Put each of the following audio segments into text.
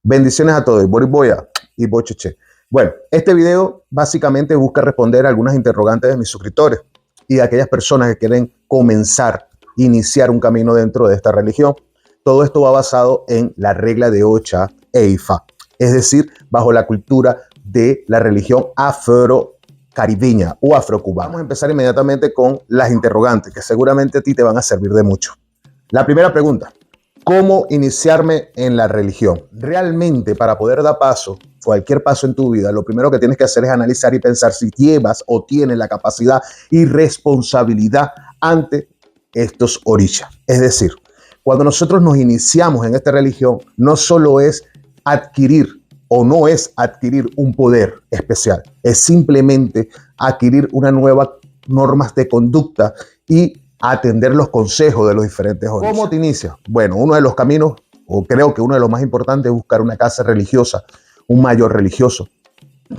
Bendiciones a todos. Boriboya y bocheche. Bueno, este video básicamente busca responder algunas interrogantes de mis suscriptores y de aquellas personas que quieren comenzar, iniciar un camino dentro de esta religión. Todo esto va basado en la regla de Ocha e Ifa, es decir, bajo la cultura de la religión afro-caribeña o afro-cubana. Vamos a empezar inmediatamente con las interrogantes, que seguramente a ti te van a servir de mucho. La primera pregunta: ¿cómo iniciarme en la religión? Realmente, para poder dar cualquier paso en tu vida, lo primero que tienes que hacer es analizar y pensar si llevas o tienes la capacidad y responsabilidad ante estos orishas. Es decir, cuando nosotros nos iniciamos en esta religión, no solo es adquirir o no es adquirir un poder especial, es simplemente adquirir unas nuevas normas de conducta y atender los consejos de los diferentes orishas. ¿Cómo te inicias? Bueno, uno de los caminos, o creo que uno de los más importantes, es buscar una casa religiosa, un mayor religioso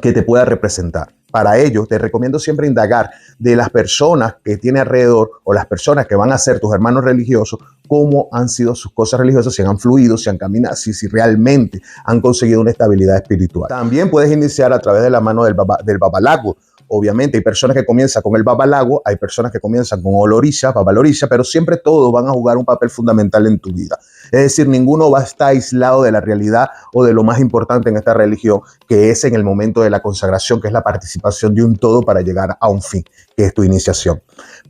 que te pueda representar. Para ello, te recomiendo siempre indagar de las personas que tiene alrededor o las personas que van a ser tus hermanos religiosos, cómo han sido sus cosas religiosas, si han fluido, si han caminado, si realmente han conseguido una estabilidad espiritual. También puedes iniciar a través de la mano del babalago. Obviamente hay personas que comienzan con el babalago, hay personas que comienzan con olorisha, babalorisha, pero siempre todos van a jugar un papel fundamental en tu vida. Es decir, ninguno va a estar aislado de la realidad o de lo más importante en esta religión, que es en el momento de la consagración, que es la participación de un todo para llegar a un fin, que es tu iniciación.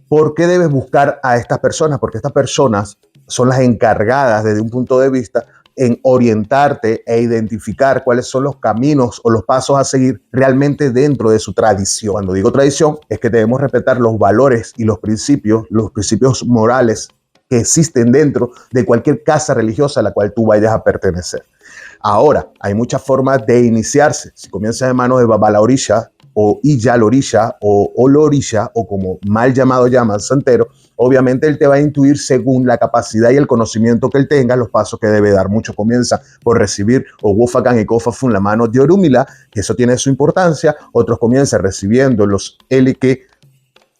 ¿Por qué debes buscar a estas personas? Porque estas personas son las encargadas desde un punto de vista en orientarte e identificar cuáles son los caminos o los pasos a seguir realmente dentro de su tradición. Cuando digo tradición, es que debemos respetar los valores y los principios morales que existen dentro de cualquier casa religiosa a la cual tú vayas a pertenecer. Ahora, hay muchas formas de iniciarse. Si comienzas de manos de babalaorisha o iyalorisha o olorisha, o como mal llamado llama el santero, obviamente él te va a intuir según la capacidad y el conocimiento que él tenga los pasos que debe dar. Muchos comienzan por recibir o wofakan y kofafun, la mano de Orúmila, que eso tiene su importancia. Otros comienzan recibiendo los elique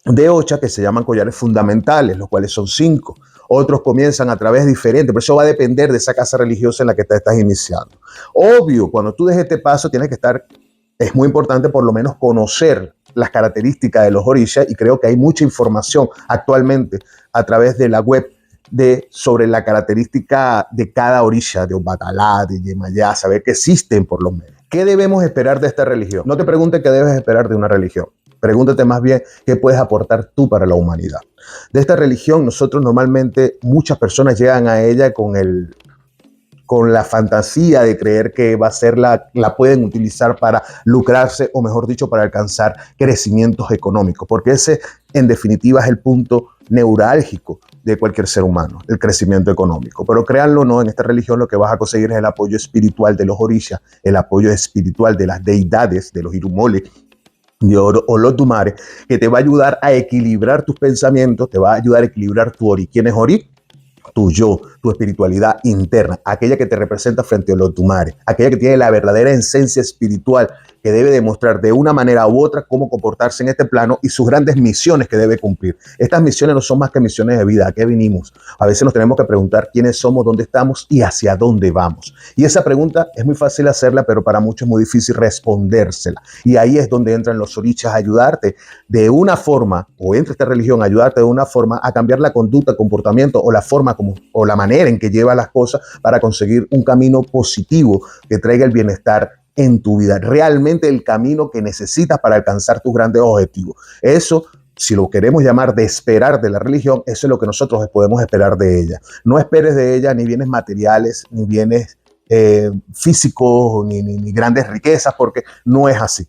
de Ocha, que se llaman collares fundamentales, los cuales son 5. Otros comienzan a través diferentes, pero eso va a depender de esa casa religiosa en la que te estás iniciando. Obvio, cuando tú des este paso tienes que estar, es muy importante por lo menos conocer las características de los orishas, y creo que hay mucha información actualmente a través de la web sobre la característica de cada orisha, de Obatalá, de Yemayá, saber que existen por lo menos. ¿Qué debemos esperar de esta religión? No te preguntes qué debes esperar de una religión. Pregúntate más bien qué puedes aportar tú para la humanidad. De esta religión, nosotros normalmente, muchas personas llegan a ella con la fantasía de creer que va a ser la pueden utilizar para lucrarse, o mejor dicho, para alcanzar crecimientos económicos, porque ese en definitiva es el punto neurálgico de cualquier ser humano, el crecimiento económico. Pero créanlo o no, en esta religión lo que vas a conseguir es el apoyo espiritual de los orishas, el apoyo espiritual de las deidades, de los irumole, de Olodumare, que te va a ayudar a equilibrar tus pensamientos, te va a ayudar a equilibrar tu Ori. ¿Quién es Ori? Tu yo, tu espiritualidad interna, aquella que te representa frente a Olodumare, aquella que tiene la verdadera esencia espiritual, que debe demostrar de una manera u otra cómo comportarse en este plano y sus grandes misiones que debe cumplir. Estas misiones no son más que misiones de vida. ¿A qué vinimos? A veces nos tenemos que preguntar quiénes somos, dónde estamos y hacia dónde vamos. Y esa pregunta es muy fácil hacerla, pero para muchos es muy difícil respondérsela. Y ahí es donde entran los orishas a ayudarte de una forma, o entra esta religión a ayudarte de una forma a cambiar la conducta, el comportamiento o la forma o la manera en que lleva las cosas para conseguir un camino positivo que traiga el bienestar en tu vida, realmente el camino que necesitas para alcanzar tus grandes objetivos. Eso, si lo queremos llamar de esperar de la religión, eso es lo que nosotros podemos esperar de ella. No esperes de ella ni bienes materiales, ni bienes físicos, ni grandes riquezas, porque no es así.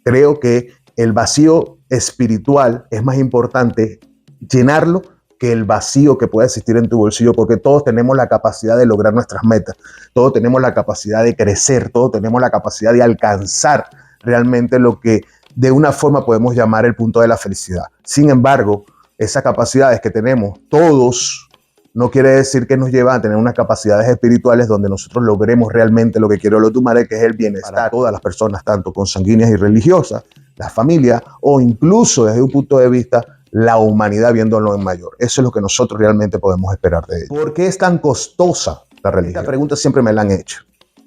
Creo que el vacío espiritual es más importante llenarlo que el vacío que puede existir en tu bolsillo, porque todos tenemos la capacidad de lograr nuestras metas, todos tenemos la capacidad de crecer, todos tenemos la capacidad de alcanzar realmente lo que de una forma podemos llamar el punto de la felicidad. Sin embargo, esas capacidades que tenemos todos no quiere decir que nos lleva a tener unas capacidades espirituales donde nosotros logremos realmente lo que quiere Olodumare, que es el bienestar para todas las personas, tanto consanguíneas y religiosas, las familias, o incluso desde un punto de vista la humanidad viéndolo en mayor. Eso es lo que nosotros realmente podemos esperar de ella. ¿Por qué es tan costosa la religión? Esta pregunta siempre me la han hecho.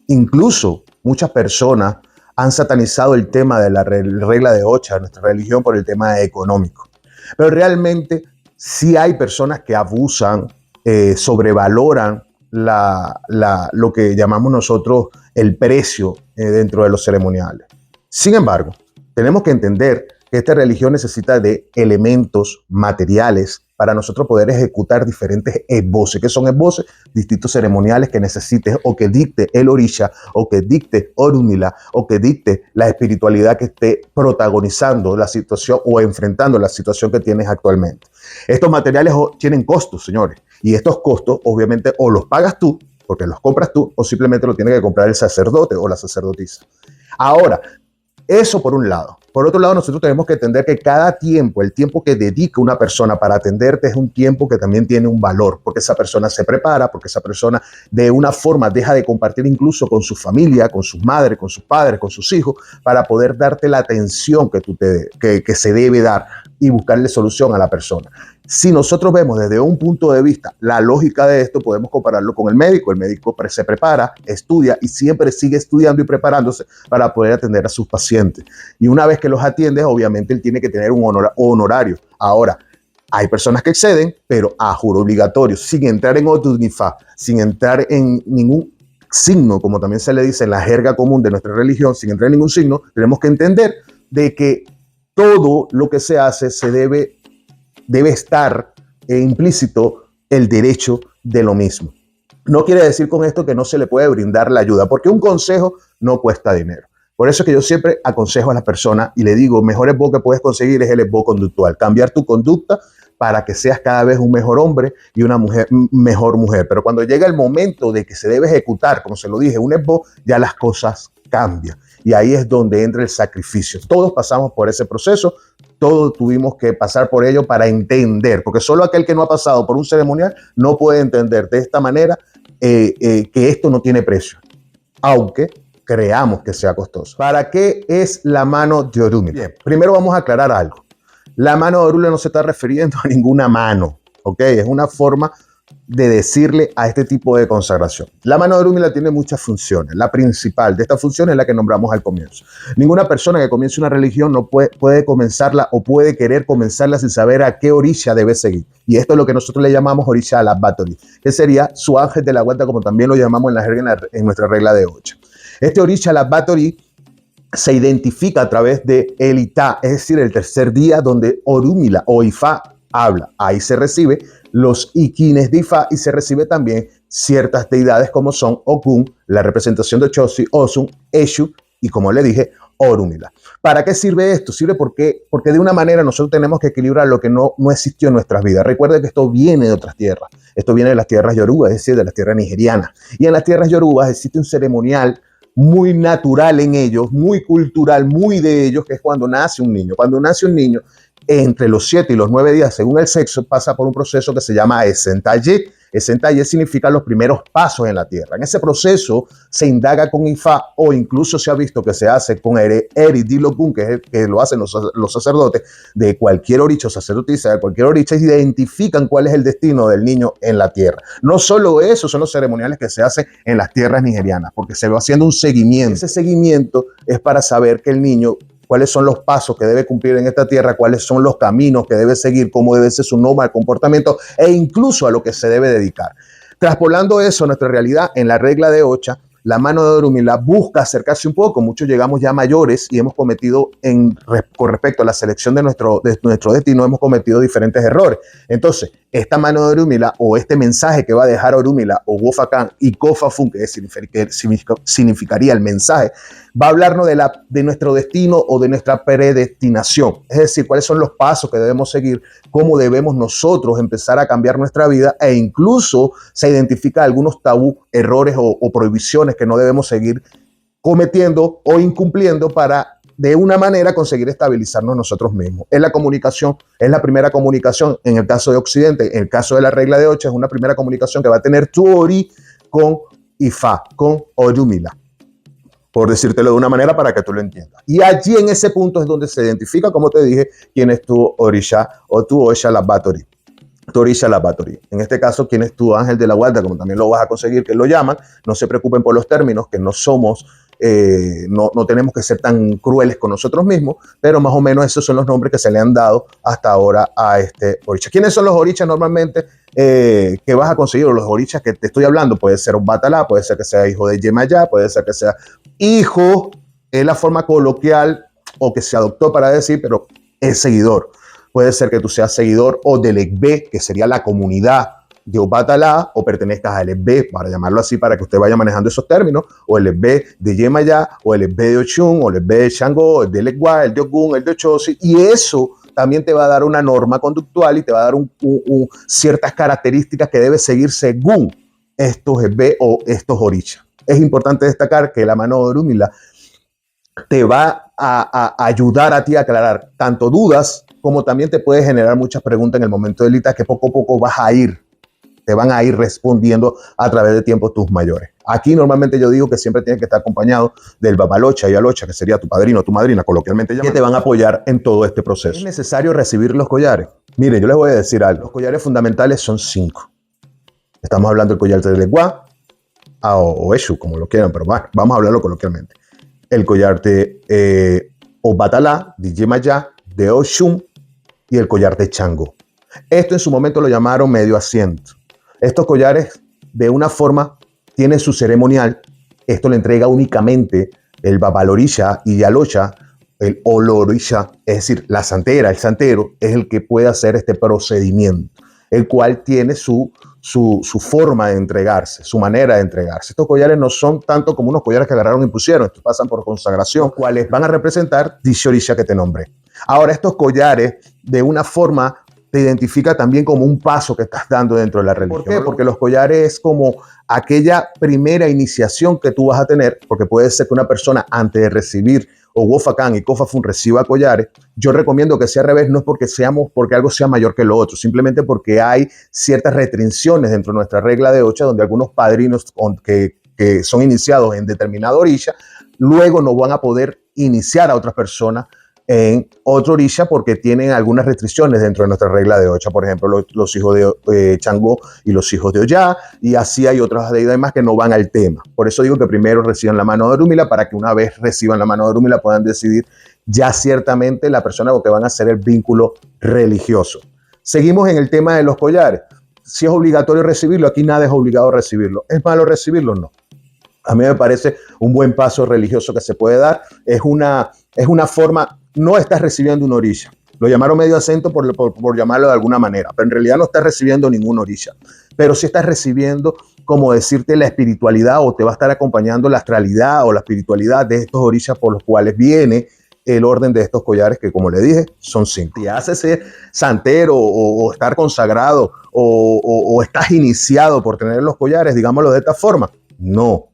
Incluso muchas personas han satanizado el tema de la regla de Ocha, nuestra religión, por el tema económico. Pero realmente sí hay personas que abusan, sobrevaloran lo que llamamos nosotros el precio dentro de los ceremoniales. Sin embargo, tenemos que entender que esta religión necesita de elementos materiales para nosotros poder ejecutar diferentes esboces. ¿Qué son esboces? Distintos ceremoniales que necesites o que dicte el orisha o que dicte Orunmila o que dicte la espiritualidad que esté protagonizando la situación o enfrentando la situación que tienes actualmente. Estos materiales tienen costos, señores, y estos costos obviamente o los pagas tú, porque los compras tú, o simplemente lo tiene que comprar el sacerdote o la sacerdotisa. Ahora, eso por un lado. Por otro lado, nosotros tenemos que entender que cada tiempo, el tiempo que dedica una persona para atenderte es un tiempo que también tiene un valor, porque esa persona se prepara, porque esa persona de una forma deja de compartir incluso con su familia, con sus madres, con sus padres, con sus hijos, para poder darte la atención que se debe dar y buscarle solución a la persona. Si nosotros vemos desde un punto de vista la lógica de esto, podemos compararlo con el médico. El médico se prepara, estudia y siempre sigue estudiando y preparándose para poder atender a sus pacientes. Y una vez que los atiende, obviamente él tiene que tener un honorario. Ahora, hay personas que exceden, pero a juro obligatorio, sin entrar en Otunifa, sin entrar en ningún signo, como también se le dice en la jerga común de nuestra religión, sin entrar en ningún signo, tenemos que entender de que todo lo que se hace debe estar implícito el derecho de lo mismo. No quiere decir con esto que no se le puede brindar la ayuda, porque un consejo no cuesta dinero. Por eso es que yo siempre aconsejo a las personas y le digo, mejor esbo que puedes conseguir es el esbo conductual, cambiar tu conducta para que seas cada vez un mejor hombre y una mejor mujer. Pero cuando llega el momento de que se debe ejecutar, como se lo dije, un esbo, ya las cosas cambian. Y ahí es donde entra el sacrificio. Todos pasamos por ese proceso, todos tuvimos que pasar por ello para entender, porque solo aquel que no ha pasado por un ceremonial no puede entender de esta manera que esto no tiene precio, aunque creamos que sea costoso. ¿Para qué es la mano de Orunmila? Bien, primero vamos a aclarar algo. La mano de Orunmila no se está refiriendo a ninguna mano, ¿ok? Es una forma de decirle a este tipo de consagración. La mano de Orunmila tiene muchas funciones. La principal de estas funciones es la que nombramos al comienzo. Ninguna persona que comience una religión no puede comenzarla o puede querer comenzarla sin saber a qué orisha debe seguir. Y esto es lo que nosotros le llamamos orisha al-Bathory, que sería su ángel de la guarda, como también lo llamamos en la jerga en nuestra regla de Ocha. Este orisha al-Bathory se identifica a través de el Itá, es decir, el tercer día donde Orunmila o Ifá habla. Ahí se recibe los Ikines de Ifá y se recibe también ciertas deidades como son Okun, la representación de Chosi, Osun, Eshu y, como le dije, Orunmila. ¿Para qué sirve esto? Sirve porque de una manera nosotros tenemos que equilibrar lo que no existió en nuestras vidas. Recuerden que esto viene de otras tierras. Esto viene de las tierras yorubas, es decir, de las tierras nigerianas. Y en las tierras yorubas existe un ceremonial muy natural en ellos, muy cultural, muy de ellos, que es cuando nace un niño. Cuando nace un niño, entre los 7 y los 9 días, según el sexo, pasa por un proceso que se llama Esentaye. Esentaye significa los primeros pasos en la tierra. En ese proceso se indaga con Ifá o incluso se ha visto que se hace con Eridilokun, que lo hacen los sacerdotes de cualquier oricha o sacerdotisa, de cualquier oricha, y identifican cuál es el destino del niño en la tierra. No solo eso son los ceremoniales que se hacen en las tierras nigerianas, porque se va haciendo un seguimiento. Ese seguimiento es para saber que el niño, cuáles son los pasos que debe cumplir en esta tierra, cuáles son los caminos que debe seguir, cómo debe ser su norma de comportamiento e incluso a lo que se debe dedicar. Traspolando eso a nuestra realidad, en la regla de Ocha, la mano de Orunmila busca acercarse un poco. Muchos llegamos ya mayores y hemos cometido, con respecto a la selección de nuestro destino, hemos cometido diferentes errores. Entonces, esta mano de Orunmila o este mensaje que va a dejar Orunmila o Wofakan y Kofafun, que significaría el mensaje, va a hablarnos de nuestro destino o de nuestra predestinación. Es decir, cuáles son los pasos que debemos seguir, cómo debemos nosotros empezar a cambiar nuestra vida e incluso se identifica algunos tabú, errores o prohibiciones que no debemos seguir cometiendo o incumpliendo para de una manera conseguir estabilizarnos nosotros mismos. Es la comunicación, es la primera comunicación en el caso de Occidente, en el caso de la regla de Ocha, es una primera comunicación que va a tener tu Ori con Ifá, con Orunmila, por decírtelo de una manera para que tú lo entiendas. Y allí en ese punto es donde se identifica, como te dije, quién es tu orisha o tu Orisha al-Bathory. tu orisha lavatory. En este caso, ¿quién es tu ángel de la guarda? Como también lo vas a conseguir, que lo llaman. No se preocupen por los términos, que no somos, no tenemos que ser tan crueles con nosotros mismos, pero más o menos esos son los nombres que se le han dado hasta ahora a este orisha. ¿Quiénes son los orichas normalmente que vas a conseguir? Los orichas que te estoy hablando, puede ser un Batalá, puede ser que sea hijo de Yemayá, puede ser que sea hijo, es la forma coloquial o que se adoptó para decir, pero es seguidor. Puede ser que tú seas seguidor o del Ekbe, que sería la comunidad de Obatalá, o pertenezcas al Ekbe, para llamarlo así, para que usted vaya manejando esos términos, o el Ekbe de Yemayá, o el Ekbe de Ochun, o el Ekbe de Shango, el de Legua, el de Ogun, el de Ochosi, y eso también te va a dar una norma conductual y te va a dar ciertas características que debes seguir según estos Ekbe o estos orichas. Es importante destacar que la mano de Orúmila te va a ayudar a ti a aclarar tanto dudas como también te puede generar muchas preguntas en el momento del ITA que poco a poco te van a ir respondiendo a través de tiempos tus mayores. Aquí normalmente yo digo que siempre tienes que estar acompañado del babalocha y alocha, que sería tu padrino o tu madrina, coloquialmente llamado, que te van a apoyar en todo este proceso. ¿Es necesario recibir los collares? Miren, yo les voy a decir algo. Los collares fundamentales son 5. Estamos hablando del collar de Legua o Eshu, como lo quieran, pero bueno, vamos a hablarlo coloquialmente. El collar de Obatalá, de Yemayá, de Oshun y el collar de Chango. Esto en su momento lo llamaron medio asiento. Estos collares de una forma tienen su ceremonial. Esto le entrega únicamente el babalorisha y yalocha, el olorisha, es decir, la santera, el santero, es el que puede hacer este procedimiento, el cual tiene su forma de entregarse, su manera de entregarse. Estos collares no son tanto como unos collares que agarraron y pusieron, estos pasan por consagración, cuales van a representar dicho orisha que te nombré. Ahora, estos collares de una forma te identifica también como un paso que estás dando dentro de la religión. ¿Por qué? Porque los collares es como aquella primera iniciación que tú vas a tener, porque puede ser que una persona antes de recibir o Wofacán y Kofafun reciba collares. Yo recomiendo que sea al revés, no es porque algo sea mayor que lo otro, simplemente porque hay ciertas restricciones dentro de nuestra regla de Ocha, donde algunos padrinos que son iniciados en determinado orisha, luego no van a poder iniciar a otras personas en otro orisha porque tienen algunas restricciones dentro de nuestra regla de Ocha, por ejemplo, los hijos de Chango y los hijos de Oyá, y así hay otras deidades más que no van al tema. Por eso digo que primero reciban la mano de Orúmila para que una vez reciban la mano de Orúmila puedan decidir ya ciertamente la persona con que van a hacer el vínculo religioso. Seguimos en el tema de los collares. Si es obligatorio recibirlo, aquí nada es obligado a recibirlo. ¿Es malo recibirlo? No. A mí me parece un buen paso religioso que se puede dar. Es una forma. No estás recibiendo un orisha. Lo llamaron medio acento por llamarlo de alguna manera, pero en realidad no estás recibiendo ningún orisha. Pero sí estás recibiendo, como decirte, la espiritualidad o te va a estar acompañando la astralidad o la espiritualidad de estos orishas por los cuales viene el orden de estos collares que, como le dije, son 5. Si haces ser santero o estar consagrado o estás iniciado por tener los collares, digámoslo de esta forma, no.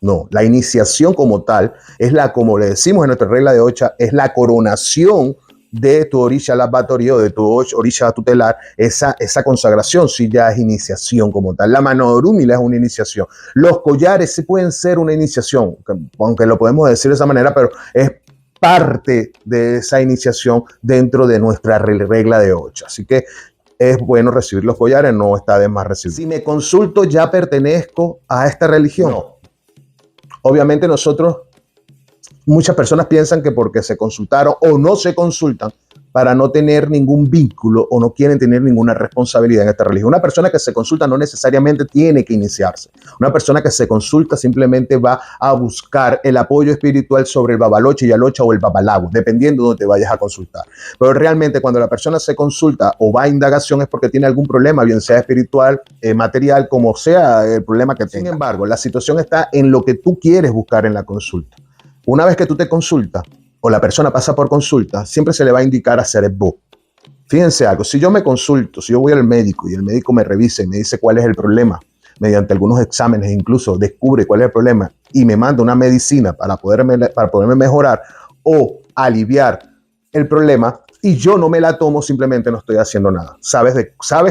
No, la iniciación como tal es como le decimos en nuestra regla de Ocha, es la coronación de tu orisha lavatory o de tu orisha tutelar, esa consagración sí ya es iniciación como tal. La mano de Orúmila es una iniciación. Los collares sí pueden ser una iniciación, aunque lo podemos decir de esa manera, pero es parte de esa iniciación dentro de nuestra regla de Ocha. Así que es bueno recibir los collares, no está de más recibir. Si me consulto, ¿ya pertenezco a esta religión? No. Obviamente muchas personas piensan que porque se consultaron o no se consultan para no tener ningún vínculo o no quieren tener ninguna responsabilidad en esta religión. Una persona que se consulta no necesariamente tiene que iniciarse. Una persona que se consulta simplemente va a buscar el apoyo espiritual sobre el babaloche y alocha o el babalago, dependiendo de dónde te vayas a consultar. Pero realmente cuando la persona se consulta o va a indagación es porque tiene algún problema, bien sea espiritual, material, como sea el problema que tenga. Sin embargo, la situación está en lo que tú quieres buscar en la consulta. Una vez que tú te consultas o la persona pasa por consulta, siempre se le va a indicar hacer esbo. Fíjense algo, si yo me consulto, si yo voy al médico y el médico me revisa y me dice cuál es el problema, mediante algunos exámenes incluso descubre cuál es el problema y me manda una medicina para poderme mejorar o aliviar el problema y yo no me la tomo, simplemente no estoy haciendo nada. Sabes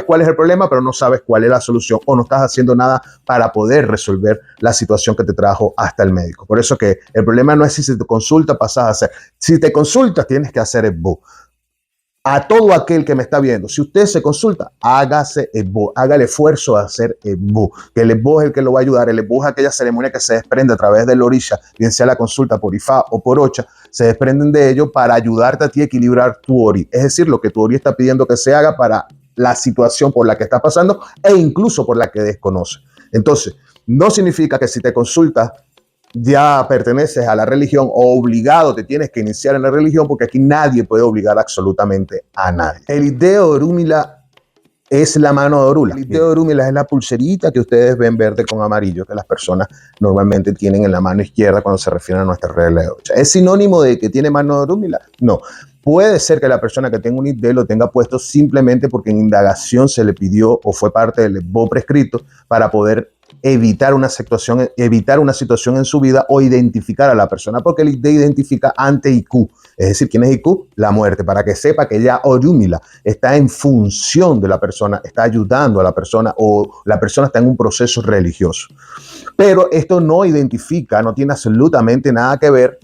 cuál es el problema, pero no sabes cuál es la solución o no estás haciendo nada para poder resolver la situación que te trajo hasta el médico. Por eso que el problema no es si te consulta, pasas a hacer. Si te consultas, tienes que hacer esbo. A todo aquel que me está viendo, si usted se consulta, hágase Esbo, haga el esfuerzo de hacer Esbo, que el Esbo es el que lo va a ayudar. El Esbo es aquella ceremonia que se desprende a través del orisha, bien sea la consulta por Ifá o por Ocha, se desprenden de ello para ayudarte a ti a equilibrar tu ori, es decir, lo que tu ori está pidiendo que se haga para la situación por la que está pasando e incluso por la que desconoce. Entonces, no significa que si te consultas ya perteneces a la religión o obligado te tienes que iniciar en la religión, porque aquí nadie puede obligar absolutamente a nadie. El ideo de Orúmila es la mano de Orula. El ideo de Orúmila es la pulserita que ustedes ven verde con amarillo que las personas normalmente tienen en la mano izquierda cuando se refieren a nuestra regla de Ocha. ¿Es sinónimo de que tiene mano de Orúmila? No. Puede ser que la persona que tenga un ID lo tenga puesto simplemente porque en indagación se le pidió o fue parte del Esbo prescrito para poder evitar una situación en su vida o identificar a la persona, porque el ID identifica ante IQ, es decir, ¿quién es IQ? La muerte, para que sepa que ya Orúmila está en función de la persona, está ayudando a la persona o la persona está en un proceso religioso. Pero esto no identifica, no tiene absolutamente nada que ver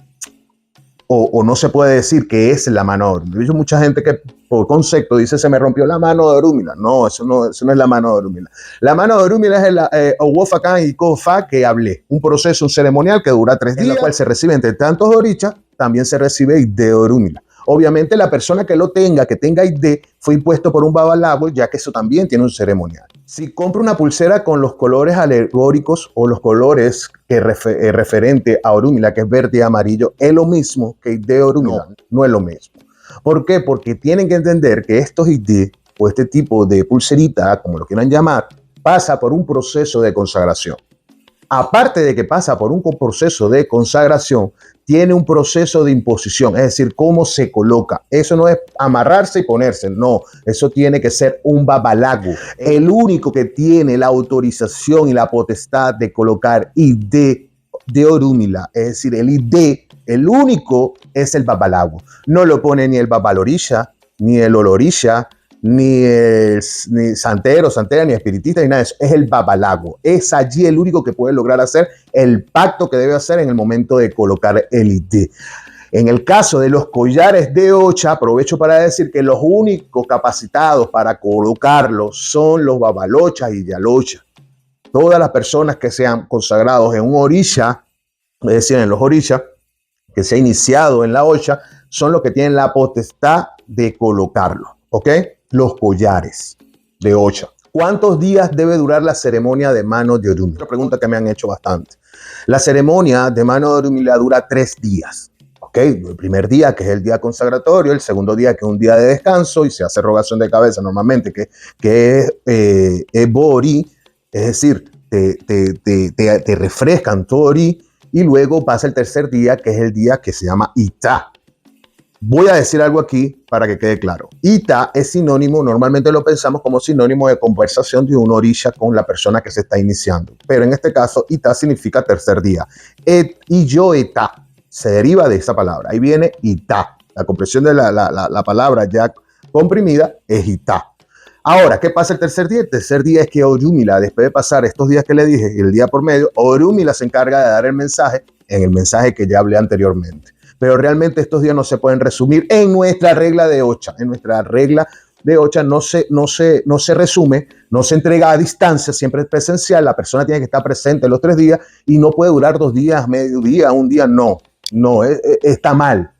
o no se puede decir que es la mano de Orúmila. He visto mucha gente que por concepto dice se me rompió la mano de Orúmila. No, eso no es la mano de Orúmila. La mano de Orúmila es el Owofakan y Kofa que hablé. Un proceso, un ceremonial que dura 3 días, en el cual se recibe entre tantos orichas, también se recibe ID de Orúmila. Obviamente la persona que lo tenga, que tenga ID, fue impuesto por un babalago, ya que eso también tiene un ceremonial. Si compro una pulsera con los colores alegóricos o los colores que referente a Orúmila, que es verde y amarillo, es lo mismo que ID de Orúmila. No es lo mismo. ¿Por qué? Porque tienen que entender que estos ID o este tipo de pulserita, como lo quieran llamar, pasa por un proceso de consagración. Aparte de que pasa por un proceso de consagración, tiene un proceso de imposición, es decir, cómo se coloca. Eso no es amarrarse y ponerse, no. Eso tiene que ser un babalago. El único que tiene la autorización y la potestad de colocar ID de Orúmila, es decir, el ID, el único es el babalago. No lo pone ni el babalorisha, ni el olorisha, ni santero, santera, ni espiritista, ni nada de eso. Es el babalago. Es allí el único que puede lograr hacer el pacto que debe hacer en el momento de colocar el ID. En el caso de los collares de Ocha, aprovecho para decir que los únicos capacitados para colocarlos son los babalochas y yalochas. Todas las personas que sean consagrados en un orisha, es decir, en los orishas, que se ha iniciado en la Ocha, son los que tienen la potestad de colocarlo, ¿ok? Los collares de Ocha. ¿Cuántos días debe durar la ceremonia de mano de Orúmila? Una pregunta que me han hecho bastante. La ceremonia de mano de Orúmila dura 3 días. ¿Ok? El primer día, que es el día consagratorio, el segundo día, que es un día de descanso, y se hace rogación de cabeza normalmente, que es Bori, es decir, te refrescan tu Ori, y luego pasa el tercer día, que es el día que se llama Ita. Voy a decir algo aquí para que quede claro. Ita es sinónimo, normalmente lo pensamos como sinónimo de conversación de un orisha con la persona que se está iniciando. Pero en este caso, Ita significa tercer día. Y yo Eta se deriva de esa palabra. Ahí viene Ita. La compresión de la palabra ya comprimida es Ita. Ahora, ¿qué pasa el tercer día? El tercer día es que Orúmila, después de pasar estos días que le dije y el día por medio, Orúmila se encarga de dar el mensaje en el mensaje que ya hablé anteriormente. Pero realmente estos días no se pueden resumir en nuestra regla de Ocha. En nuestra regla de Ocha no se resume, no se entrega a distancia, siempre es presencial. La persona tiene que estar presente los 3 días y no puede durar 2 días, medio día, un día. No, está mal.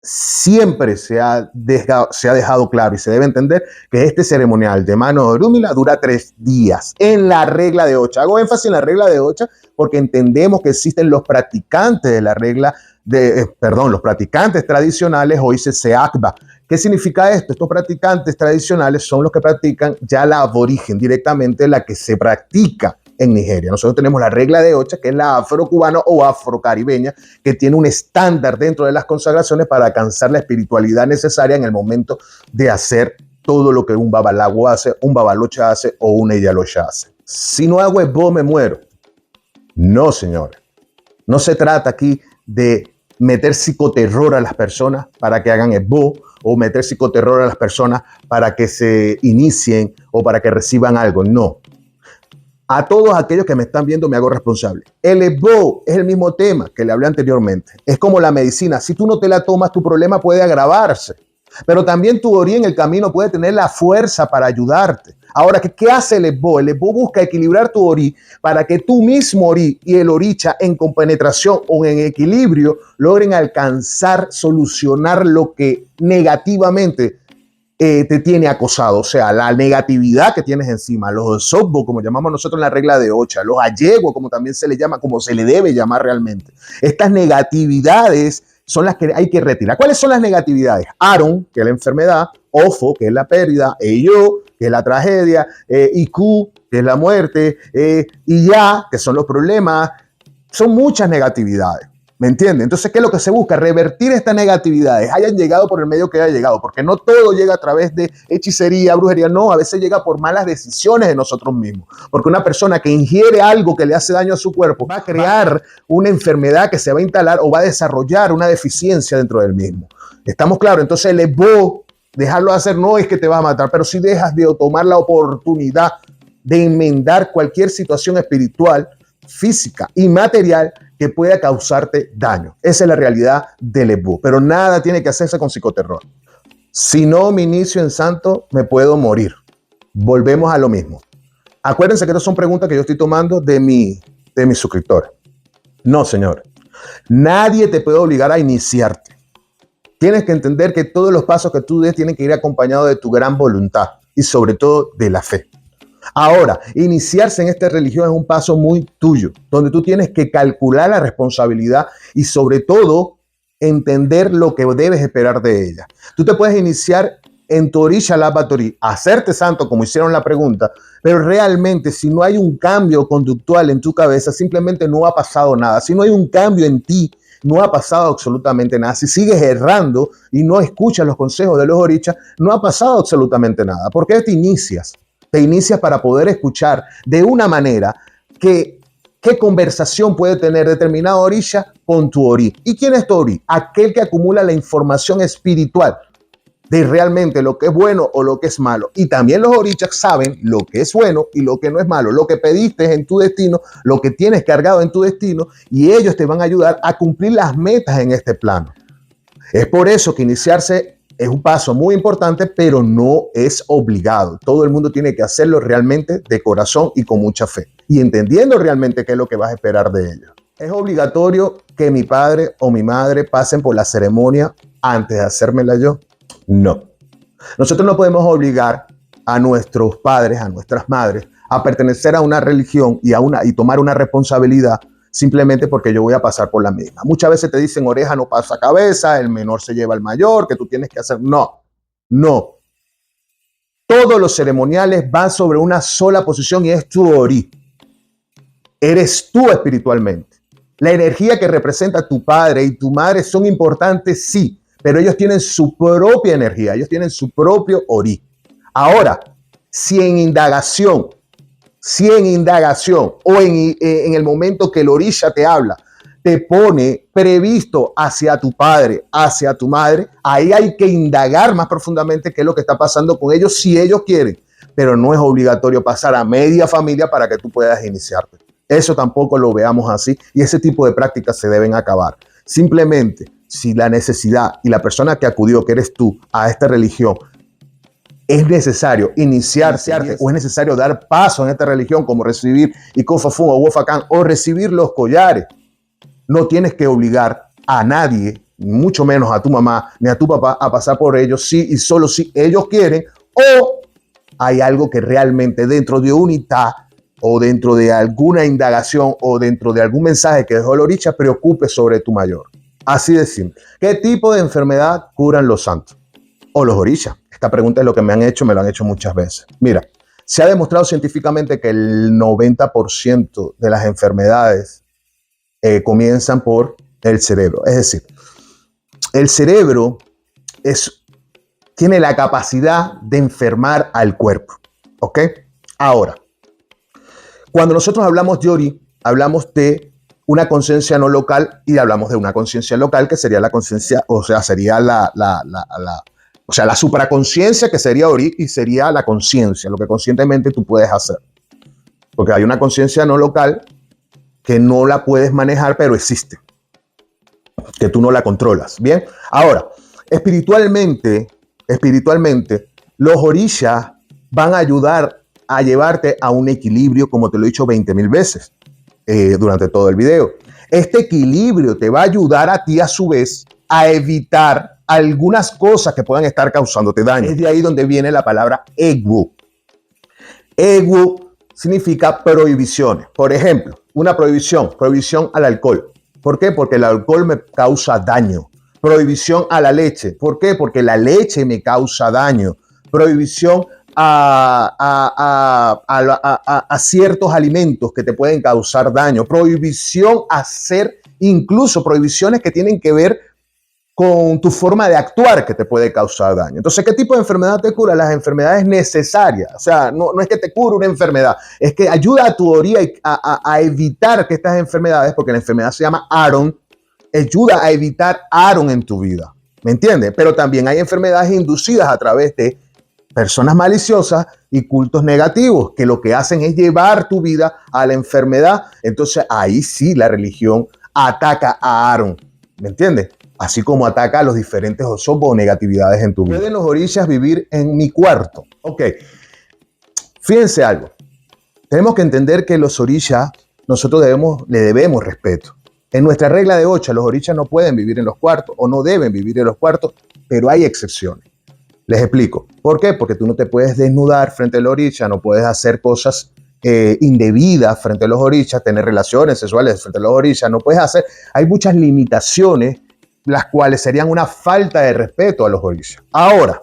Siempre se ha dejado claro y se debe entender que este ceremonial de mano de Orúmila dura 3 días en la regla de Ocha. Hago énfasis en la regla de Ocha porque entendemos que existen los practicantes de la regla los practicantes tradicionales, hoy se akba. ¿Qué significa esto? Estos practicantes tradicionales son los que practican ya la aborigen, directamente la que se practica en Nigeria. Nosotros tenemos la regla de Ocha, que es la afrocubana o afrocaribeña, que tiene un estándar dentro de las consagraciones para alcanzar la espiritualidad necesaria en el momento de hacer todo lo que un babalago hace, un babalocha hace o un eyalocha hace. Si no hago esbo, me muero. No, señores. No se trata aquí de meter psicoterror a las personas para que hagan esbo o meter psicoterror a las personas para que se inicien o para que reciban algo. No. A todos aquellos que me están viendo me hago responsable. El esbo es el mismo tema que le hablé anteriormente. Es como la medicina. Si tú no te la tomas, tu problema puede agravarse. Pero también tu Ori en el camino puede tener la fuerza para ayudarte. Ahora, ¿qué hace el Esbo? El Esbo busca equilibrar tu Ori para que tú mismo Ori y el Oricha en compenetración o en equilibrio logren alcanzar, solucionar lo que negativamente te tiene acosado, o sea, la negatividad que tienes encima, los Sokbo, como llamamos nosotros en la regla de Ocha, los Ayegua, como también se le llama, como se le debe llamar realmente. Estas negatividades son las que hay que retirar. ¿Cuáles son las negatividades? Aaron, que es la enfermedad, Ofo, que es la pérdida, Eyo, que es la tragedia, Iku, que es la muerte, y Ya, que son los problemas. Son muchas negatividades. ¿Me entiendes? Entonces, ¿qué es lo que se busca? Revertir estas negatividades, hayan llegado por el medio que haya llegado, porque no todo llega a través de hechicería, brujería, no, a veces llega por malas decisiones de nosotros mismos, porque una persona que ingiere algo que le hace daño a su cuerpo va a crear una enfermedad que se va a instalar o va a desarrollar una deficiencia dentro del mismo. ¿Estamos claros? Entonces, el Esbo, dejarlo hacer no es que te va a matar, pero si dejas de tomar la oportunidad de enmendar cualquier situación espiritual, física y material que pueda causarte daño. Esa es la realidad del Esbo, pero nada tiene que hacerse con psicoterror. Si no me inicio en santo, me puedo morir. Volvemos a lo mismo. Acuérdense que estas son preguntas que yo estoy tomando de mis suscriptores. No, señor. Nadie te puede obligar a iniciarte. Tienes que entender que todos los pasos que tú des tienen que ir acompañados de tu gran voluntad y sobre todo de la fe. Ahora, iniciarse en esta religión es un paso muy tuyo, donde tú tienes que calcular la responsabilidad y sobre todo entender lo que debes esperar de ella. Tú te puedes iniciar en Tori Shalaba Tori, hacerte santo como hicieron la pregunta, pero realmente si no hay un cambio conductual en tu cabeza, simplemente no ha pasado nada. Si no hay un cambio en ti, no ha pasado absolutamente nada. Si sigues errando y no escuchas los consejos de los orichas, no ha pasado absolutamente nada. ¿Por qué te inicias? Te inicias para poder escuchar de una manera qué conversación puede tener determinado orisha con tu Ori. ¿Y quién es tu Ori? Aquel que acumula la información espiritual de realmente lo que es bueno o lo que es malo. Y también los orichas saben lo que es bueno y lo que no es malo, lo que pediste en tu destino, lo que tienes cargado en tu destino, y ellos te van a ayudar a cumplir las metas en este plano. Es por eso que iniciarse es un paso muy importante, pero no es obligado. Todo el mundo tiene que hacerlo realmente de corazón y con mucha fe, y entendiendo realmente qué es lo que vas a esperar de ellos. ¿Es obligatorio que mi padre o mi madre pasen por la ceremonia antes de hacérmela yo? No. Nosotros no podemos obligar a nuestros padres, a nuestras madres, a pertenecer a una religión y tomar una responsabilidad simplemente porque yo voy a pasar por la misma. Muchas veces te dicen oreja no pasa cabeza, el menor se lleva al mayor, que tú tienes que hacer. No, no. Todos los ceremoniales van sobre una sola posición y es tu Ori. Eres tú espiritualmente. La energía que representa tu padre y tu madre son importantes, sí, pero ellos tienen su propia energía, ellos tienen su propio Ori. Ahora, si en indagación o en el momento que el orisha te habla, te pone previsto hacia tu padre, hacia tu madre, ahí hay que indagar más profundamente qué es lo que está pasando con ellos si ellos quieren, pero no es obligatorio pasar a media familia para que tú puedas iniciarte. Eso tampoco lo veamos así y ese tipo de prácticas se deben acabar. Simplemente, si la necesidad y la persona que acudió, que eres tú, a esta religión, es necesario iniciarse o es necesario dar paso en esta religión, como recibir Ikofafun o Wofacán o recibir los collares. No tienes que obligar a nadie, mucho menos a tu mamá ni a tu papá, a pasar por ellos sí y solo si ellos quieren, o hay algo que realmente dentro de unidad o dentro de alguna indagación o dentro de algún mensaje que dejó el oricha preocupe sobre tu mayor. Así de simple. ¿Qué tipo de enfermedad curan los santos o los orishas? Esta pregunta es lo que me lo han hecho muchas veces. Mira, se ha demostrado científicamente que el 90% de las enfermedades comienzan por el cerebro. Es decir, el cerebro tiene la capacidad de enfermar al cuerpo. ¿Ok? Ahora, cuando nosotros hablamos de Ori, hablamos de una conciencia no local y hablamos de una conciencia local que sería la conciencia, o sea, sería la supraconciencia que sería Ori y sería la conciencia, lo que conscientemente tú puedes hacer. Porque hay una conciencia no local que no la puedes manejar, pero existe, que tú no la controlas. Bien, ahora, espiritualmente espiritualmente, los orishas van a ayudar a llevarte a un equilibrio, como te lo he dicho 20,000 veces durante todo el video. Este equilibrio te va a ayudar a ti, a su vez, a evitar algunas cosas que puedan estar causándote daño. Es de ahí donde viene la palabra ego. Ego significa prohibiciones. Por ejemplo, una prohibición al alcohol. ¿Por qué? Porque el alcohol me causa daño. Prohibición a la leche. ¿Por qué? Porque la leche me causa daño. Prohibición a ciertos alimentos que te pueden causar daño. Prohibición a hacer incluso prohibiciones que tienen que ver con tu forma de actuar que te puede causar daño. Entonces, ¿qué tipo de enfermedad te cura? Las enfermedades necesarias. O sea, no es que te cure una enfermedad, es que ayuda a tu orilla a evitar que estas enfermedades, porque la enfermedad se llama Aron, ayuda a evitar Aron en tu vida. ¿Me entiendes? Pero también hay enfermedades inducidas a través de personas maliciosas y cultos negativos que lo que hacen es llevar tu vida a la enfermedad. Entonces, ahí sí la religión ataca a Aron. ¿Me entiendes? Así como ataca a los diferentes osobos o negatividades en tu vida. ¿Pueden los orishas vivir en mi cuarto? Ok, fíjense algo. Tenemos que entender que los orishas nosotros le debemos respeto. En nuestra regla de 8, los orishas no pueden vivir en los cuartos o no deben vivir en los cuartos, pero hay excepciones. Les explico. ¿Por qué? Porque tú no te puedes desnudar frente al orisha, no puedes hacer cosas indebidas frente a los orishas, tener relaciones sexuales frente a los orishas, no puedes hacer. Hay muchas limitaciones, las cuales serían una falta de respeto a los orishas. Ahora,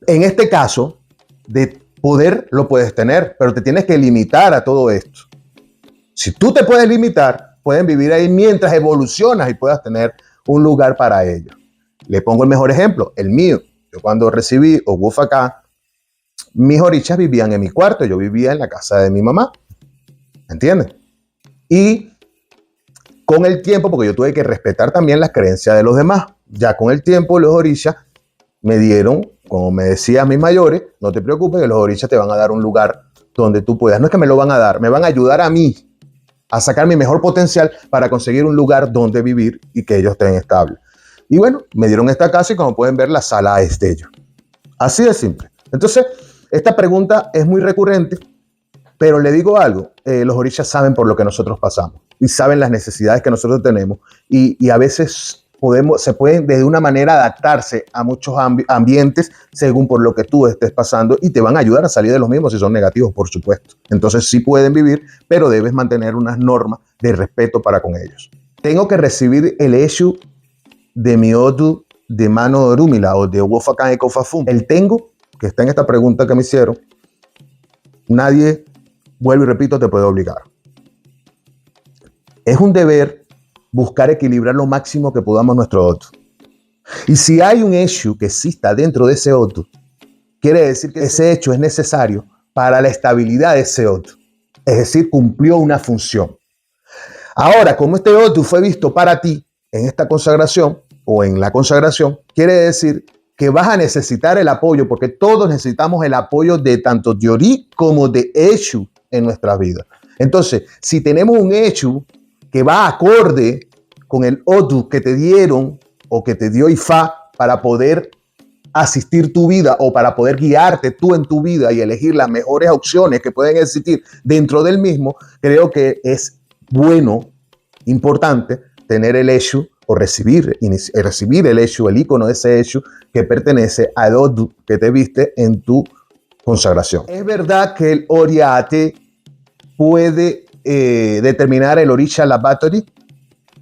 en este caso, de poder lo puedes tener, pero te tienes que limitar a todo esto. Si tú te puedes limitar, pueden vivir ahí mientras evolucionas y puedas tener un lugar para ellos. Le pongo el mejor ejemplo, el mío. Yo cuando recibí Ogufacá, mis orishas vivían en mi cuarto, yo vivía en la casa de mi mamá. ¿Entiendes? Y con el tiempo, porque yo tuve que respetar también las creencias de los demás, ya con el tiempo los orishas me dieron, como me decían mis mayores, no te preocupes que los orishas te van a dar un lugar donde tú puedas. No es que me lo van a dar, me van a ayudar a mí a sacar mi mejor potencial para conseguir un lugar donde vivir y que ellos estén estables. Y bueno, me dieron esta casa y como pueden ver, la sala es de ellos. Así de simple. Entonces, esta pregunta es muy recurrente, pero le digo algo, los orishas saben por lo que nosotros pasamos y saben las necesidades que nosotros tenemos y a veces se pueden de una manera adaptarse a muchos ambientes según por lo que tú estés pasando y te van a ayudar a salir de los mismos si son negativos, por supuesto. Entonces sí pueden vivir, pero debes mantener unas normas de respeto para con ellos. Tengo que recibir el Eshu de mi Odu de Mano Orúmila o de Ogufacá Ekofafum. El tengo, que está en esta pregunta que me hicieron, nadie, vuelvo y repito, te puede obligar. Es un deber buscar equilibrar lo máximo que podamos nuestro Odu. Y si hay un Eshu que exista dentro de ese Odu, quiere decir que ese hecho es necesario para la estabilidad de ese Odu. Es decir, cumplió una función. Ahora, como este Odu fue visto para ti en esta consagración o en la consagración, quiere decir que vas a necesitar el apoyo, porque todos necesitamos el apoyo de tanto de Ori como de Eshu en nuestras vidas. Entonces, si tenemos un Eshu que va acorde con el Odu que te dieron o que te dio Ifá para poder asistir tu vida o para poder guiarte tú en tu vida y elegir las mejores opciones que pueden existir dentro del mismo, creo que es bueno, importante, tener el Eshu o recibir el Eshu, el icono de ese Eshu que pertenece al Odu que te viste en tu consagración. Es verdad que el Oriate puede determinar el Orisha Laboratory.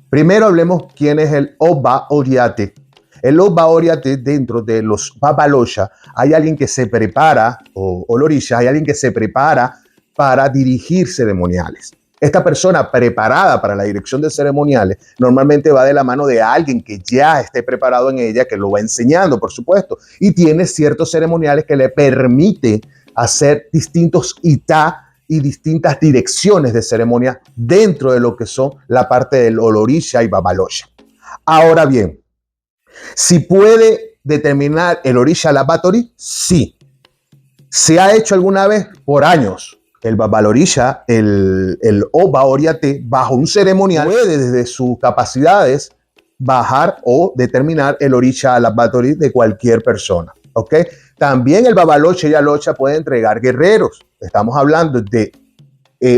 Primero hablemos quién es el Oba Oriate. El Oba Oriate, dentro de los Babalosha, hay alguien que se prepara, o el Orisha, hay alguien que se prepara para dirigir ceremoniales. Esta persona preparada para la dirección de ceremoniales normalmente va de la mano de alguien que ya esté preparado en ella, que lo va enseñando, por supuesto, y tiene ciertos ceremoniales que le permite hacer distintos itá y distintas direcciones de ceremonia dentro de lo que son la parte del Orisha y Babalosha. Ahora bien, ¿si puede determinar el Orisha Laboratory? Sí. ¿Se ha hecho alguna vez? Por años. El Babalorisha, el Oba Oriate, bajo un ceremonial, puede desde sus capacidades bajar o determinar el Orisha Alabatori de cualquier persona. ¿Ok? También el Babalocha y Alocha puede entregar guerreros. Estamos hablando de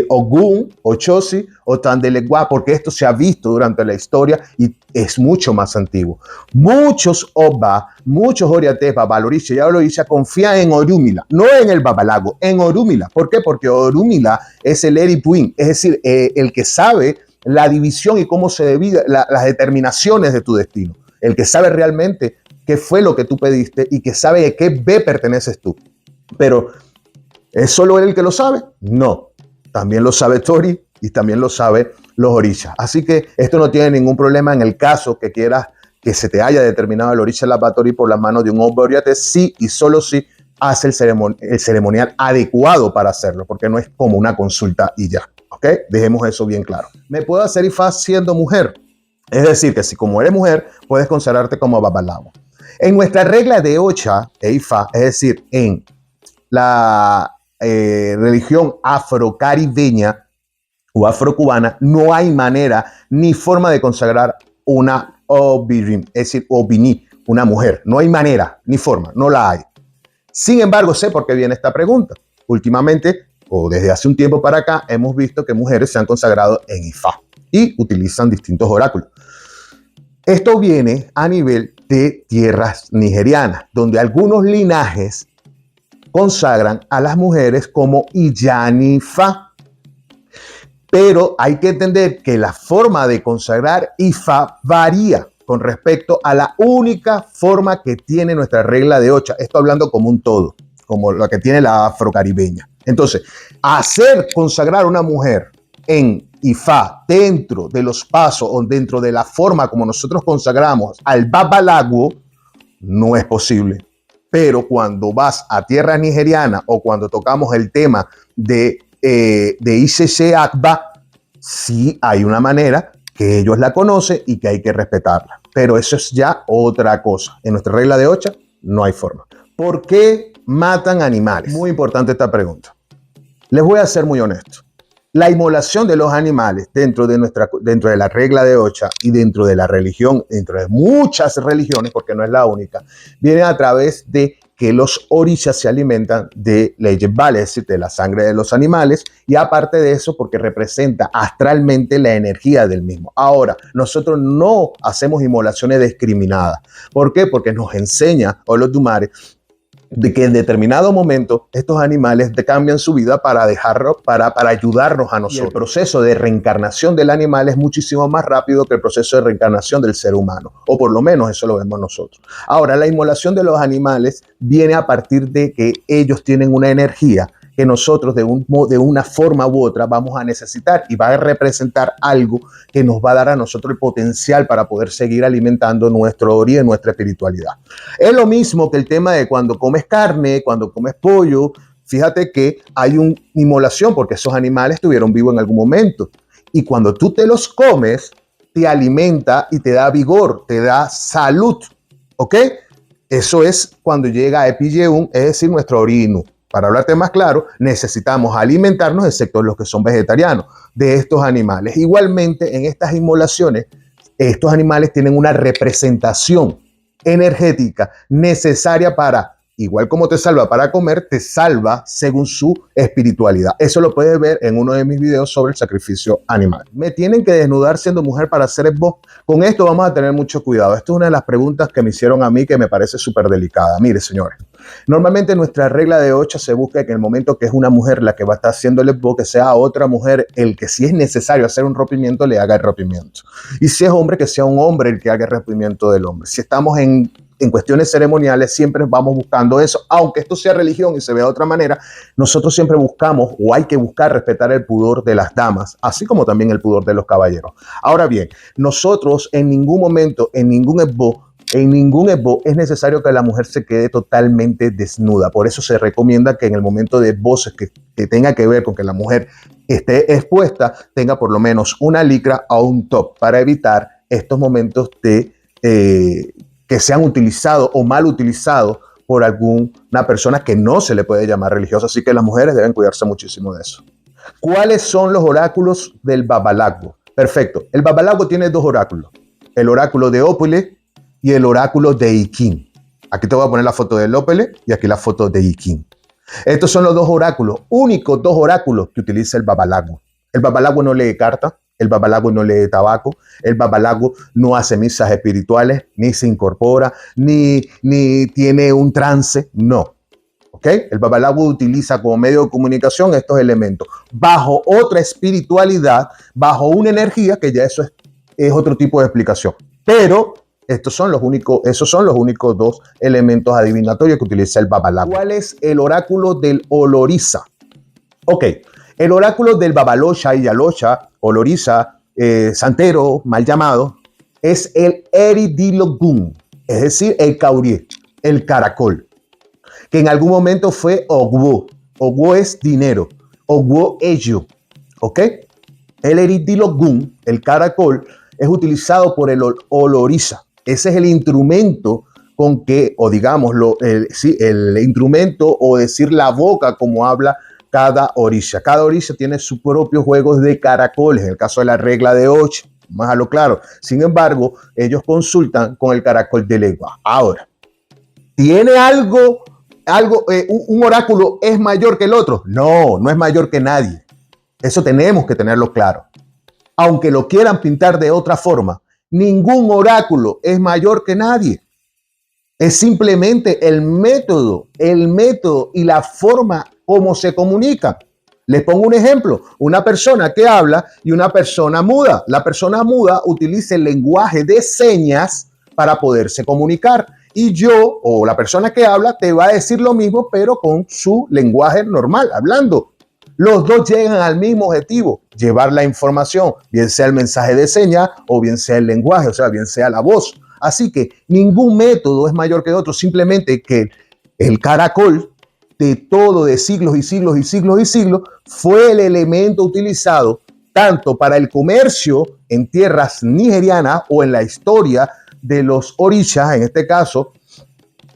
Ogún, Ochosi o Tandelegua, porque esto se ha visto durante la historia y es mucho más antiguo. Muchos Oba, muchos Oriates, Babalorisha y Alorisha confían en Orúmila, no en el Babalago, en Orúmila. ¿Por qué? Porque Orúmila es el Eripuin, es decir, el que sabe la división y cómo se divide las determinaciones de tu destino, el que sabe realmente qué fue lo que tú pediste y que sabe de qué B perteneces tú. Pero ¿es solo él el que lo sabe? No. También lo sabe Tori y también lo sabe los Orishas. Así que esto no tiene ningún problema en el caso que quieras que se te haya determinado el Orisha Alabatori por la mano de un Oba Oriate, sí y solo si hace el ceremonial adecuado para hacerlo, porque no es como una consulta y ya. ¿Ok? Dejemos eso bien claro. ¿Me puedo hacer Ifá siendo mujer? Es decir, que si como eres mujer, puedes considerarte como Babalago. En nuestra regla de Ocha e Ifá, es decir, en la religión afrocaribeña o afrocubana, no hay manera ni forma de consagrar una obirim, es decir, obini, una mujer. No hay manera ni forma, no la hay. Sin embargo, sé por qué viene esta pregunta. Últimamente, o desde hace un tiempo para acá, hemos visto que mujeres se han consagrado en Ifá y utilizan distintos oráculos. Esto viene a nivel de tierras nigerianas, donde algunos linajes consagran a las mujeres como Iyanifa. Pero hay que entender que la forma de consagrar Ifá varía con respecto a la única forma que tiene nuestra regla de Ocha. Esto hablando como un todo, como la que tiene la afrocaribeña. Entonces, hacer consagrar a una mujer en Ifá dentro de los pasos o dentro de la forma como nosotros consagramos al Babalago no es posible. Pero cuando vas a tierra nigeriana o cuando tocamos el tema de ICC Akba, sí hay una manera que ellos la conocen y que hay que respetarla. Pero eso es ya otra cosa. En nuestra regla de Ocha no hay forma. ¿Por qué matan animales? Muy importante esta pregunta. Les voy a ser muy honesto. La inmolación de los animales dentro de la regla de Ocha y dentro de la religión, dentro de muchas religiones, porque no es la única, viene a través de que los orishas se alimentan de leyes vales, es decir, de la sangre de los animales, y aparte de eso, porque representa astralmente la energía del mismo. Ahora, nosotros no hacemos inmolaciones discriminadas. ¿Por qué? Porque nos enseña Olodumare de que en determinado momento estos animales cambian su vida para dejarlo, para ayudarnos a nosotros. Y el proceso de reencarnación del animal es muchísimo más rápido que el proceso de reencarnación del ser humano, o por lo menos eso lo vemos nosotros. Ahora, la inmolación de los animales viene a partir de que ellos tienen una energía que nosotros de una forma u otra vamos a necesitar y va a representar algo que nos va a dar a nosotros el potencial para poder seguir alimentando nuestro origen, nuestra espiritualidad. Es lo mismo que el tema de cuando comes carne, cuando comes pollo. Fíjate que hay una inmolación porque esos animales estuvieron vivos en algún momento. Y cuando tú te los comes, te alimenta y te da vigor, te da salud. ¿Ok? Eso es cuando llega a Epiyeun, es decir, nuestro orino. Para hablarte más claro, necesitamos alimentarnos, excepto los que son vegetarianos, de estos animales. Igualmente, en estas inmolaciones, estos animales tienen una representación energética necesaria para, igual como te salva para comer, te salva según su espiritualidad. Eso lo puedes ver en uno de mis videos sobre el sacrificio animal. ¿Me tienen que desnudar siendo mujer para hacer esbo? Con esto vamos a tener mucho cuidado. Esto es una de las preguntas que me hicieron a mí que me parece súper delicada. Mire, señores, normalmente nuestra regla de Ocha se busca que en el momento que es una mujer la que va a estar haciendo el esbo, que sea otra mujer el que si es necesario hacer un rompimiento, le haga el rompimiento. Y si es hombre, que sea un hombre el que haga el rompimiento del hombre. Si estamos en cuestiones ceremoniales, siempre vamos buscando eso, aunque esto sea religión y se vea de otra manera, nosotros siempre buscamos o hay que buscar respetar el pudor de las damas, así como también el pudor de los caballeros. Ahora bien, nosotros en ningún momento, en ningún esbo es necesario que la mujer se quede totalmente desnuda. Por eso se recomienda que en el momento de esbos que tenga que ver con que la mujer esté expuesta, tenga por lo menos una licra o un top para evitar estos momentos de que sean utilizados o mal utilizados por alguna persona que no se le puede llamar religiosa. Así que las mujeres deben cuidarse muchísimo de eso. ¿Cuáles son los oráculos del Babalago? Perfecto. El Babalago tiene dos oráculos. el oráculo de Ópele y el oráculo de Iquín. Aquí te voy a poner la foto del Ópele y aquí la foto de Iquín. Estos son los dos oráculos, únicos dos oráculos que utiliza el babalago. El babalago no lee carta, el babalago no lee tabaco, el babalago no hace misas espirituales, ni se incorpora, ni tiene un trance, no. ¿Ok? El babalago utiliza como medio de comunicación estos elementos, bajo otra espiritualidad, bajo una energía, que ya eso es otro tipo de explicación. Pero esos son los únicos dos elementos adivinatorios que utiliza el babalago. ¿Cuál es el oráculo del Oloriza? Ok, el oráculo del Babalosha y Yalosha, Oloriza, santero, mal llamado, es el Eridilogun, es decir, el Caurié, el caracol, que en algún momento fue Ogwo. Ogwo es dinero, Ogwo ello, ¿ok? El Eridilogun, el caracol, es utilizado por el Oloriza. Ese es el instrumento con que, o digámoslo, el instrumento o decir la boca como habla cada orisha. Cada orisha tiene sus propios juegos de caracoles, en el caso de la regla de 8, más a lo claro. Sin embargo, ellos consultan con el caracol de legua. Ahora, ¿tiene un oráculo es mayor que el otro? No, no es mayor que nadie. Eso tenemos que tenerlo claro. Aunque lo quieran pintar de otra forma, ningún oráculo es mayor que nadie. Es simplemente el método y la forma como se comunican. Les pongo un ejemplo, una persona que habla y una persona muda. La persona muda utiliza el lenguaje de señas para poderse comunicar. Y yo, o la persona que habla, te va a decir lo mismo, pero con su lenguaje normal, hablando. Los dos llegan al mismo objetivo, llevar la información, bien sea el mensaje de señas o bien sea el lenguaje, o sea, bien sea la voz. Así que ningún método es mayor que otro, simplemente que el caracol de todo, de siglos y siglos y siglos y siglos, fue el elemento utilizado tanto para el comercio en tierras nigerianas o en la historia de los orishas, en este caso,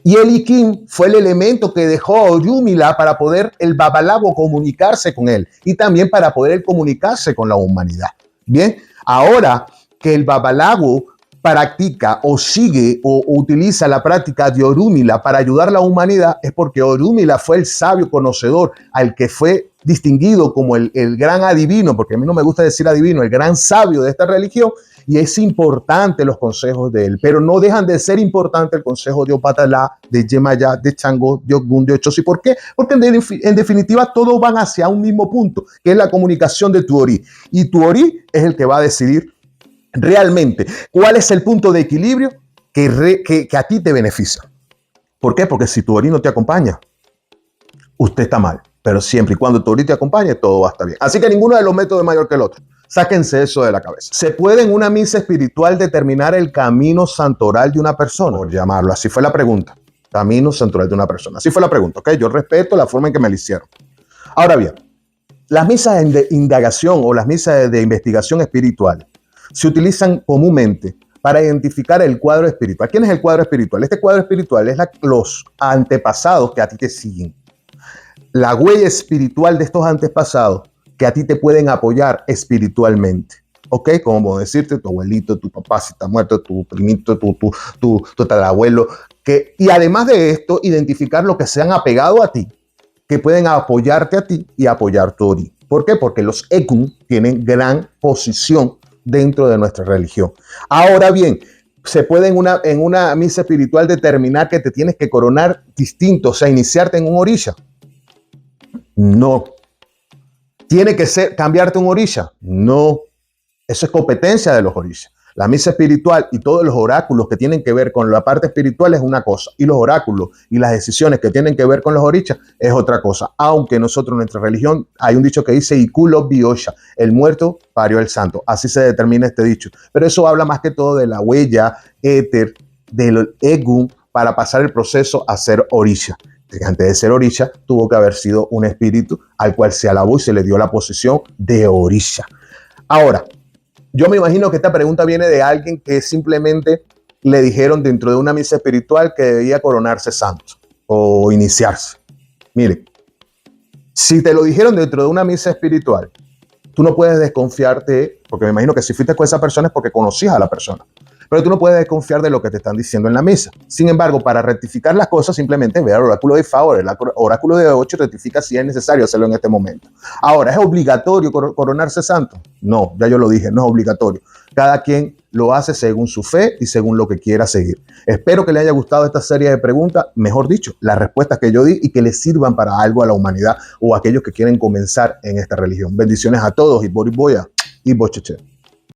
y el Iquín fue el elemento que dejó a Orúmila para poder el babalago comunicarse con él y también para poder él comunicarse con la humanidad. Bien, ahora que el babalago practica o sigue o utiliza la práctica de Orúmila para ayudar a la humanidad, es porque Orúmila fue el sabio conocedor al que fue distinguido como el gran adivino, porque a mí no me gusta decir adivino, el gran sabio de esta religión, y es importante los consejos de él, pero no dejan de ser importante el consejo de Opatalá, de Yemayá, de Changó, de Ogun, de Ochosi. ¿Por qué? Porque en definitiva todos van hacia un mismo punto, que es la comunicación de tu Ori, y tu Ori es el que va a decidir realmente cuál es el punto de equilibrio que a ti te beneficia. ¿Por qué? Porque si tu Ori no te acompaña, usted está mal, pero siempre y cuando tu Ori te acompañe, todo va a estar bien. Así que ninguno de los métodos es mayor que el otro. Sáquense eso de la cabeza. ¿Se puede en una misa espiritual determinar el camino santoral de una persona? Por llamarlo, así fue la pregunta. Camino santoral de una persona. Así fue la pregunta, ¿ok? Yo respeto la forma en que me la hicieron. Ahora bien, las misas de indagación o las misas de investigación espiritual se utilizan comúnmente para identificar el cuadro espiritual. ¿Quién es el cuadro espiritual? Este cuadro espiritual es los antepasados que a ti te siguen. La huella espiritual de estos antepasados que a ti te pueden apoyar espiritualmente, ¿ok? Como decirte, tu abuelito, tu papá, si está muerto, tu primito, tu tatarabuelo, y además de esto, identificar lo que se han apegado a ti, que pueden apoyarte a ti y apoyar tu Ori. ¿Por qué? Porque los Ekun tienen gran posición dentro de nuestra religión. Ahora bien, ¿se puede en una misa espiritual determinar que te tienes que coronar distinto, o sea, iniciarte en un orisha? No. ¿Tiene que cambiarte un orisha? No. Eso es competencia de los orishas. La misa espiritual y todos los oráculos que tienen que ver con la parte espiritual es una cosa, y los oráculos y las decisiones que tienen que ver con los orishas es otra cosa. Aunque nosotros en nuestra religión hay un dicho que dice Ikulo Biosha, el muerto parió el santo. Así se determina este dicho. Pero eso habla más que todo de la huella éter del Egun para pasar el proceso a ser orisha. Antes de ser orisha tuvo que haber sido un espíritu al cual se alabó y se le dio la posición de orisha. Ahora, yo me imagino que esta pregunta viene de alguien que simplemente le dijeron dentro de una misa espiritual que debía coronarse santo o iniciarse. Mire, si te lo dijeron dentro de una misa espiritual, tú no puedes desconfiarte, porque me imagino que si fuiste con esa persona es porque conocías a la persona. pero tú no puedes desconfiar de lo que te están diciendo en la misa. Sin embargo, para rectificar las cosas, simplemente ve al oráculo de Ifá o el oráculo de 8 y rectifica si es necesario hacerlo en este momento. Ahora, ¿es obligatorio coronarse santo? No, ya yo lo dije, no es obligatorio. Cada quien lo hace según su fe y según lo que quiera seguir. Espero que le haya gustado esta serie de preguntas, mejor dicho, las respuestas que yo di y que les sirvan para algo a la humanidad o a aquellos que quieren comenzar en esta religión. Bendiciones a todos y Boris Boya y Bocheche.